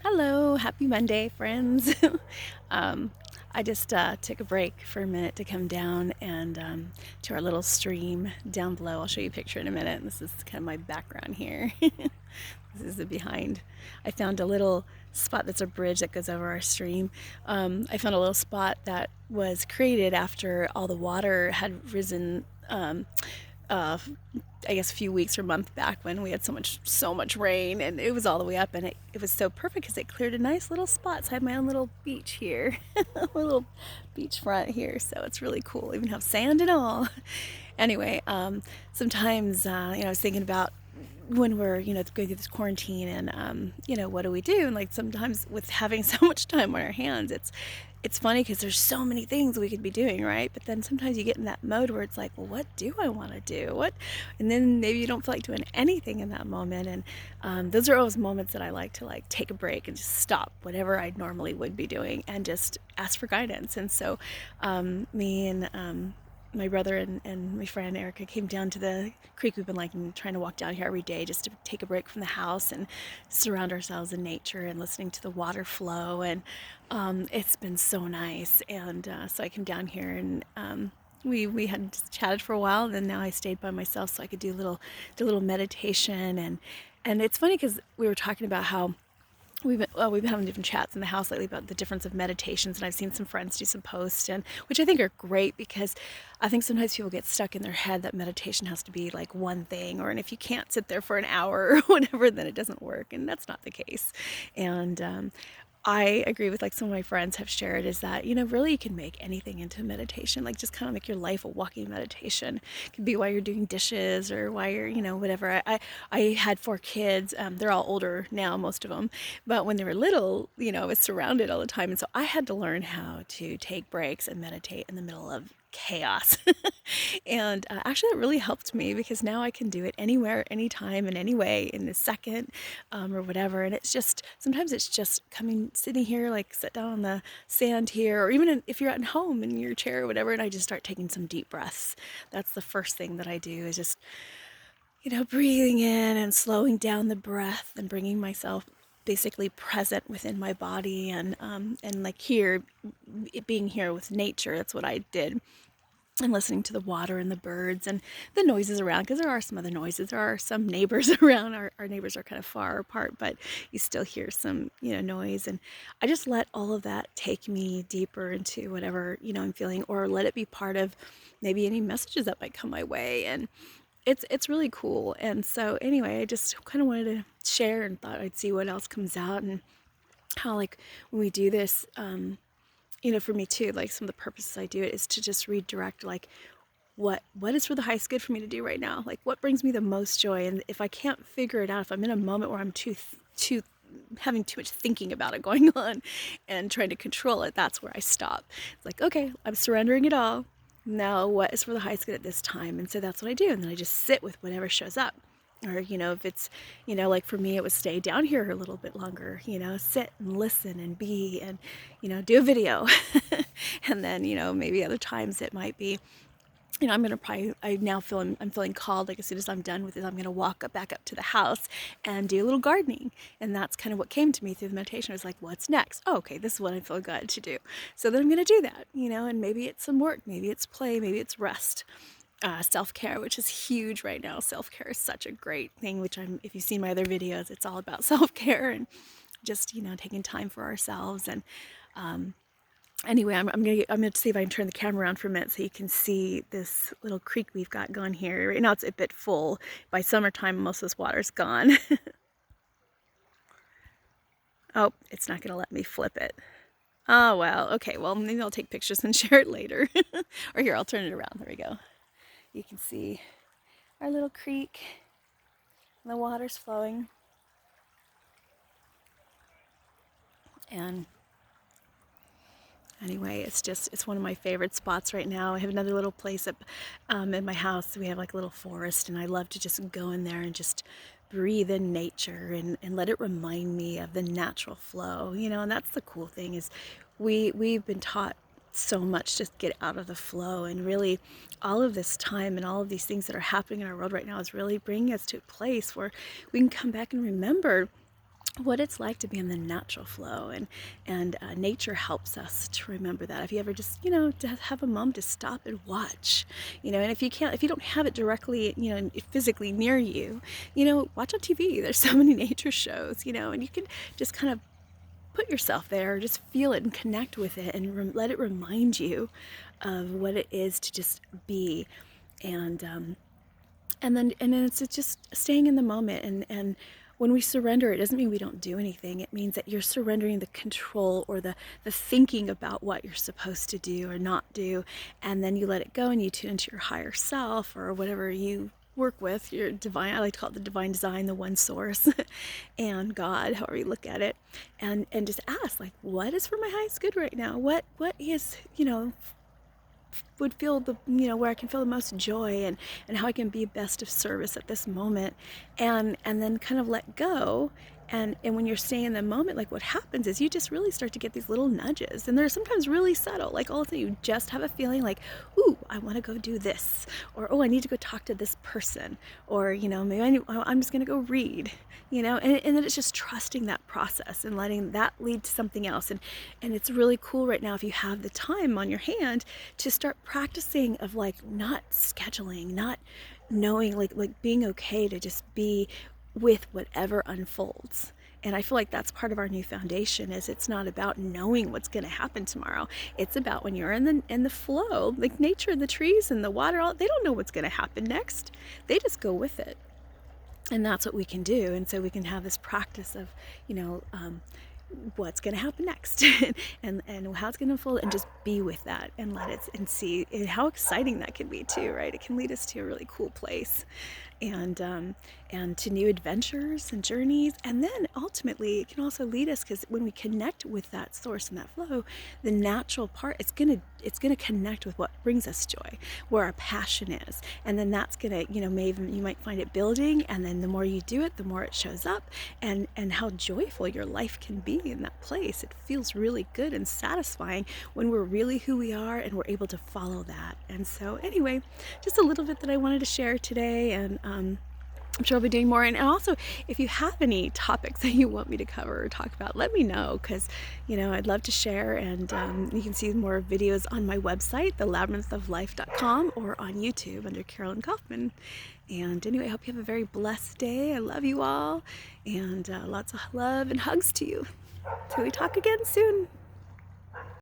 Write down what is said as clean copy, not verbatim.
Hello, happy Monday, friends. um, I just took a break for a minute to come down and to our little stream down below. I'll show you a picture in a minute. This is kind of my background here. This is the behind. I found a little spot that's a bridge that goes over our stream. I found a little spot that was created after all the water had risen. Uh, I guess a few weeks or month back when we had so much rain, and it was all the way up, and it was so perfect because it cleared a nice little spot. So I have my own little beach here, a little beach front here, so it's really cool. Even have sand and all. Anyway, sometimes I was thinking about when we're going through this quarantine, and what do we do? And like sometimes with having so much time on our hands, it's funny because there's so many things we could be doing, right? But then sometimes you get in that mode where it's like, well, what do I want to do? And then maybe you don't feel like doing anything in that moment. And those are always moments that I like to like take a break and just stop whatever I normally would be doing and just ask for guidance. And so me and my brother and my friend Erica came down to the creek. We've been like trying to walk down here every day just to take a break from the house and surround ourselves in nature and listening to the water flow. And it's been so nice. And so I came down here and we had just chatted for a while. And then now I stayed by myself so I could do a little meditation. And it's funny because we were talking about how we've been having different chats in the house lately about the difference of meditations, and I've seen some friends do some posts, and which I think are great because I think sometimes people get stuck in their head that meditation has to be like one thing, and if you can't sit there for an hour or whatever, then it doesn't work, and that's not the case. And I agree with like some of my friends have shared is that, really you can make anything into meditation, like just kind of make your life a walking meditation. It could be while you're doing dishes or while you're, whatever. I had 4 kids. They're all older now, most of them. But when they were little, I was surrounded all the time. And so I had to learn how to take breaks and meditate in the middle of chaos. And actually, it really helped me because now I can do it anywhere, anytime, in any way, in a second, or whatever. And it's just sometimes it's just sitting here, like sit down on the sand here, or even if you're at home in your chair or whatever, and I just start taking some deep breaths. That's the first thing that I do is just breathing in and slowing down the breath and bringing myself basically present within my body and like here, being here with nature. That's what I did, and listening to the water and the birds and the noises around, because there are some other noises. There are some neighbors around. Our neighbors are kind of far apart, but you still hear some noise. And I just let all of that take me deeper into whatever I'm feeling, or let it be part of maybe any messages that might come my way. And it's really cool. And so anyway, I just kind of wanted to share and thought I'd see what else comes out, and how like when we do this, for me too, like some of the purposes I do it is to just redirect like what is for the highest good for me to do right now, like what brings me the most joy. And if I can't figure it out, if I'm in a moment where I'm too having too much thinking about it going on and trying to control it, that's where I stop. It's like, okay, I'm surrendering it all. Now what is for the highest good at this time? And so that's what I do, and then I just sit with whatever shows up. Or if it's like for me it was stay down here a little bit longer, sit and listen and be, and do a video. And then maybe other times it might be, I'm gonna probably, I'm feeling called, like as soon as I'm done with this, I'm gonna walk back up to the house and do a little gardening. And that's kind of what came to me through the meditation. I was like, what's next? Oh, okay, this is what I feel good to do. So then I'm gonna do that, and maybe it's some work, maybe it's play, maybe it's rest. Self-care, which is huge right now. Self-care is such a great thing, if you've seen my other videos, it's all about self-care and just, taking time for ourselves. And anyway, I'm gonna see if I can turn the camera around for a minute so you can see this little creek we've got going here. Right now it's a bit full. By summertime, most of this water's gone. Oh, it's not gonna let me flip it. Oh, well, okay, well, maybe I'll take pictures and share it later. Or here, I'll turn it around. There we go. You can see our little creek, and the water's flowing. And anyway, it's one of my favorite spots right now. I have another little place up in my house. We have like a little forest, and I love to just go in there and just breathe in nature and let it remind me of the natural flow, and that's the cool thing is we've been taught so much to get out of the flow, and really all of this time and all of these things that are happening in our world right now is really bringing us to a place where we can come back and remember what it's like to be in the natural flow, and nature helps us to remember that. If you ever just, to have a moment to stop and watch, and if you don't have it directly, physically near you, watch on TV. There's so many nature shows, and you can just kind of put yourself there, just feel it and connect with it, and let it remind you of what it is to just be. And um, and then and then it's just staying in the moment, and when we surrender, it doesn't mean we don't do anything. It means that you're surrendering the control or the thinking about what you're supposed to do or not do, and then you let it go and you tune into your higher self or whatever you work with, your divine, I like to call it the divine design, the one source, and God, however you look at it, and just ask, like, what is for my highest good right now? What is, would feel where I can feel the most joy, and how I can be best of service at this moment, and then kind of let go. And when you're staying in the moment, like, what happens is you just really start to get these little nudges, and they're sometimes really subtle, like all of a sudden you just have a feeling like, ooh, I want to go do this, or oh, I need to go talk to this person, or maybe I'm just going to go read, and then it's just trusting that process and letting that lead to something else. And it's really cool right now, if you have the time on your hand, to start practicing of, like, not scheduling, not knowing, like being okay to just be with whatever unfolds. And I feel like that's part of our new foundation, is it's not about knowing what's going to happen tomorrow. It's about when you're in the flow, like nature, the trees and the water, they don't know what's going to happen next. They just go with it. And that's what we can do. And so we can have this practice of, what's going to happen next, and how it's going to unfold, and just be with that and let it, and see how exciting that can be too, right? It can lead us to a really cool place, and to new adventures and journeys. And then ultimately it can also lead us, because when we connect with that source and that flow, the natural part, it's gonna connect with what brings us joy, where our passion is. And then that's gonna, maybe you might find it building, and then the more you do it, the more it shows up, and how joyful your life can be in that place. It feels really good and satisfying when we're really who we are and we're able to follow that. And so anyway, just a little bit that I wanted to share today, and I'm sure I'll be doing more. And also, if you have any topics that you want me to cover or talk about, let me know, because, I'd love to share. And you can see more videos on my website, thelabyrinthoflife.com, or on YouTube under Carolyn Kaufman. And anyway, I hope you have a very blessed day. I love you all, and lots of love and hugs to you. Till we talk again soon.